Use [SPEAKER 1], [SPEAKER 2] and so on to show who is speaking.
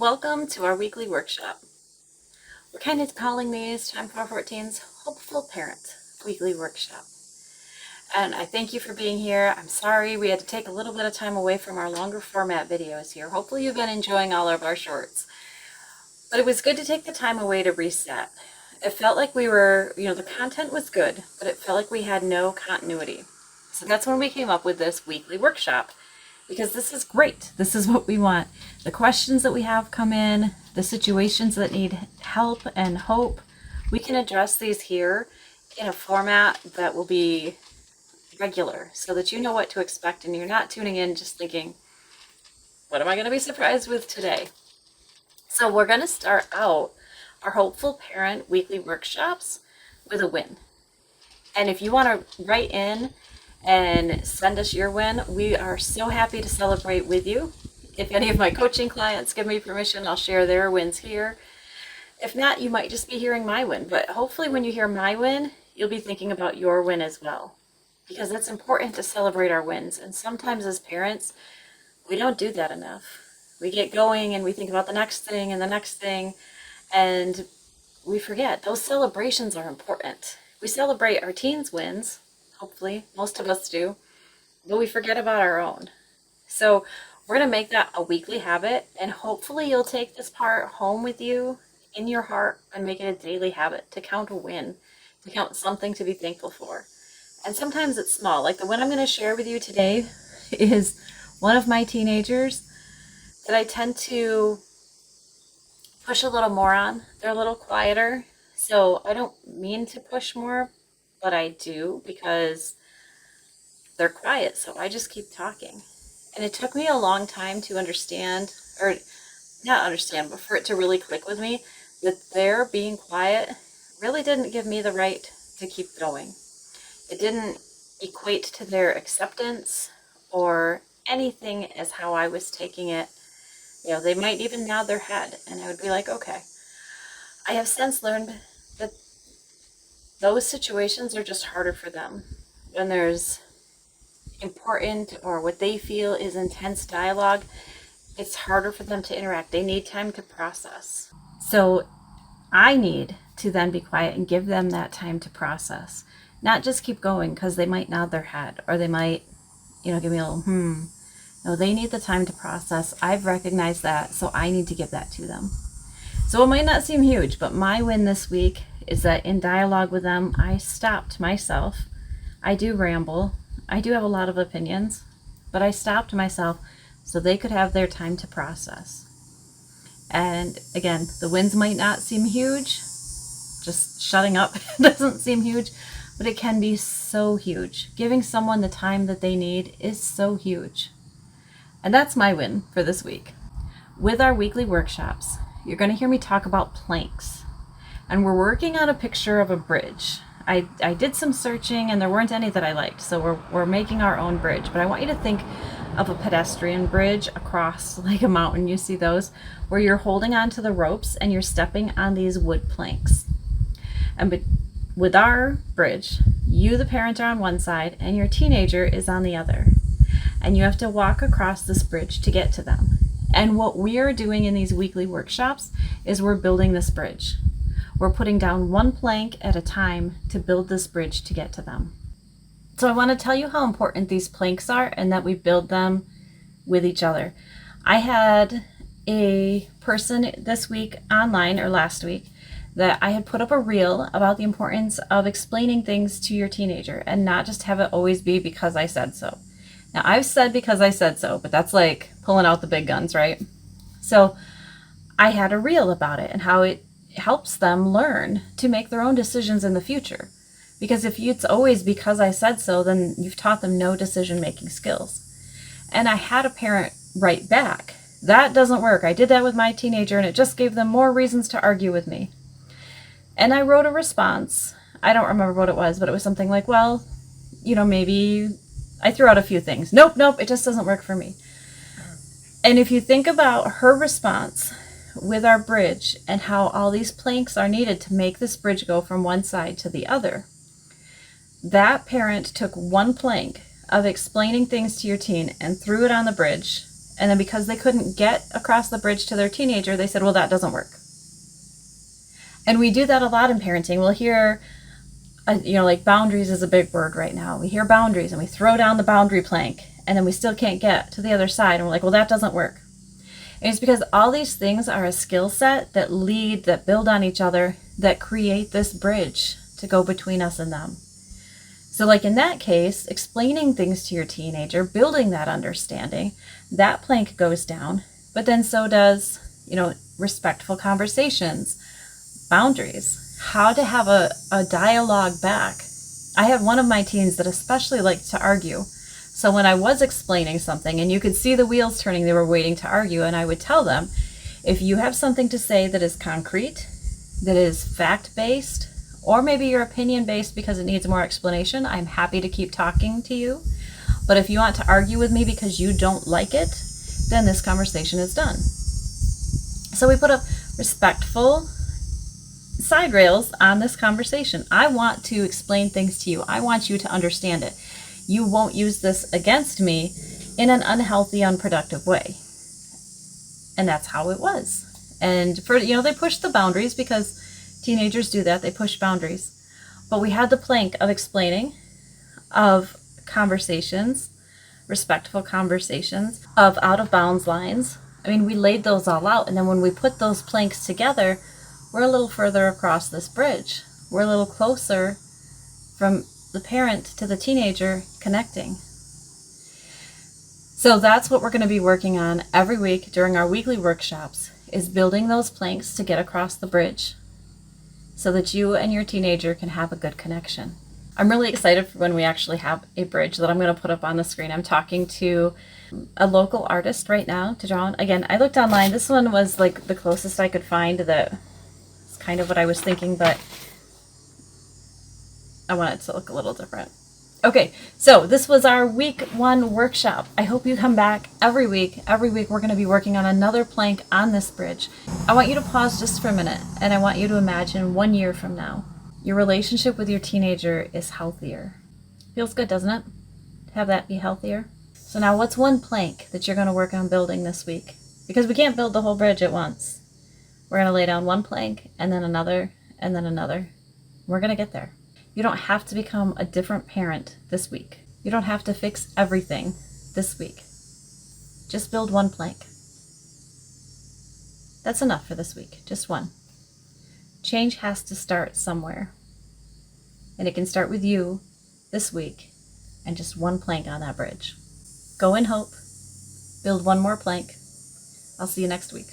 [SPEAKER 1] Welcome to our weekly workshop. We're kind of calling these Time for 14's Hopeful Parent Weekly Workshop. And I thank you for being here. I'm sorry we had to take a little bit of time away from our longer format videos here. Hopefully you've been enjoying all of our shorts. But it was good to take the time away to reset. It felt like we were, the content was good, but it felt like we had no continuity. So that's when we came up with this weekly workshop. Because this is great. This is what we want. The questions that we have come in, the situations that need help and hope, we can address these here in a format that will be regular so that you know what to expect and you're not tuning in just thinking, what am I going to be surprised with today? So we're going to start out our Hopeful Parent weekly workshops with a win. And if you want to write in and send us your win, we are so happy to celebrate with you. If any of my coaching clients give me permission, I'll share their wins here. If not, you might just be hearing my win, but hopefully when you hear my win, you'll be thinking about your win as well, because it's important to celebrate our wins. And sometimes as parents, we don't do that enough. We get going and we think about the next thing and the next thing, and we forget those celebrations are important. We celebrate our teens' wins. Hopefully, most of us do, but we forget about our own. So we're going to make that a weekly habit, and hopefully you'll take this part home with you in your heart and make it a daily habit to count a win, to count something to be thankful for. And sometimes it's small. Like the one I'm going to share with you today is one of my teenagers that I tend to push a little more on. They're a little quieter, so I don't mean to push more, but I do because they're quiet, so I just keep talking. And it took me a long time to understand, or not understand, but for it to really click with me that their being quiet really didn't give me the right to keep going. It didn't equate to their acceptance or anything as how I was taking it. They might even nod their head, and I would be like, okay. I have since learned that those situations are just harder for them when there's important or what they feel is intense dialogue. It's harder for them to interact. They need time to process. So I need to then be quiet and give them that time to process, not just keep going because they might nod their head or they might, give me a little No, they need the time to process. I've recognized that, so I need to give that to them. So it might not seem huge, but my win this week is that in dialogue with them, I stopped myself. I do ramble. I do have a lot of opinions, but I stopped myself so they could have their time to process. And again, the wins might not seem huge. Just shutting up doesn't seem huge, but it can be so huge. Giving someone the time that they need is so huge. And that's my win for this week. With our weekly workshops, you're going to hear me talk about planks. And we're working on a picture of a bridge. I did some searching and there weren't any that I liked, so we're making our own bridge. But I want you to think of a pedestrian bridge across like a mountain. You see those? Where you're holding onto the ropes and you're stepping on these wood planks. And with our bridge, you, the parent, are on one side and your teenager is on the other. And you have to walk across this bridge to get to them. And what we are doing in these weekly workshops is we're building this bridge. We're putting down one plank at a time to build this bridge to get to them. So I want to tell you how important these planks are and that we build them with each other. I had a person this week online, or last week, that I had put up a reel about the importance of explaining things to your teenager and not just have it always be because I said so. Now, I've said because I said so, but that's like pulling out the big guns, right? So I had a reel about it and how it helps them learn to make their own decisions in the future. Because if it's always because I said so, then you've taught them no decision-making skills. And I had a parent write back, that doesn't work. I did that with my teenager and it just gave them more reasons to argue with me. And I wrote a response. I don't remember what it was, but it was something like, well, maybe I threw out a few things. Nope, it just doesn't work for me. And if you think about her response with our bridge and how all these planks are needed to make this bridge go from one side to the other, that parent took one plank of explaining things to your teen and threw it on the bridge And then because they couldn't get across the bridge to their teenager, they said, well, that doesn't work. And we do that a lot in parenting. We'll hear, like boundaries is a big word right now. We hear boundaries and we throw down the boundary plank and then we still can't get to the other side. And we're like, well, that doesn't work. And it's because all these things are a skill set that build on each other, that create this bridge to go between us and them. So like in that case, explaining things to your teenager, building that understanding, that plank goes down, but then so does, respectful conversations, boundaries, how to have a dialogue back. I had one of my teens that especially liked to argue. So when I was explaining something and you could see the wheels turning, they were waiting to argue, and I would tell them, if you have something to say that is concrete, that is fact-based, or maybe your opinion-based because it needs more explanation, I'm happy to keep talking to you. But if you want to argue with me because you don't like it, then this conversation is done. So we put up respectful side rails on this conversation. I want to explain things to you. I want you to understand it. You won't use this against me in an unhealthy, unproductive way. And that's how it was. And they pushed the boundaries because teenagers do that. They push boundaries. But we had the plank of explaining, of conversations, respectful conversations, of out of bounds lines. We laid those all out. And then when we put those planks together, we're a little further across this bridge. We're a little closer from the parent to the teenager connecting. So that's what we're going to be working on every week during our weekly workshops, is building those planks to get across the bridge so that you and your teenager can have a good connection. I'm really excited for when we actually have a bridge that I'm going to put up on the screen. I'm talking to a local artist right now to draw on. Again, I looked online. This one was like the closest I could find that it's kind of what I was thinking, but I want it to look a little different. Okay, so this was our week 1 workshop. I hope you come back every week. Every week we're going to be working on another plank on this bridge. I want you to pause just for a minute, and I want you to imagine 1 year from now, your relationship with your teenager is healthier. Feels good, doesn't it? To have that be healthier. So now what's one plank that you're going to work on building this week? Because we can't build the whole bridge at once. We're going to lay down one plank, and then another, and then another. We're going to get there. You don't have to become a different parent this week. You don't have to fix everything this week. Just build one plank. That's enough for this week, just one. Change has to start somewhere. And it can start with you this week and just one plank on that bridge. Go in hope. Build one more plank. I'll see you next week.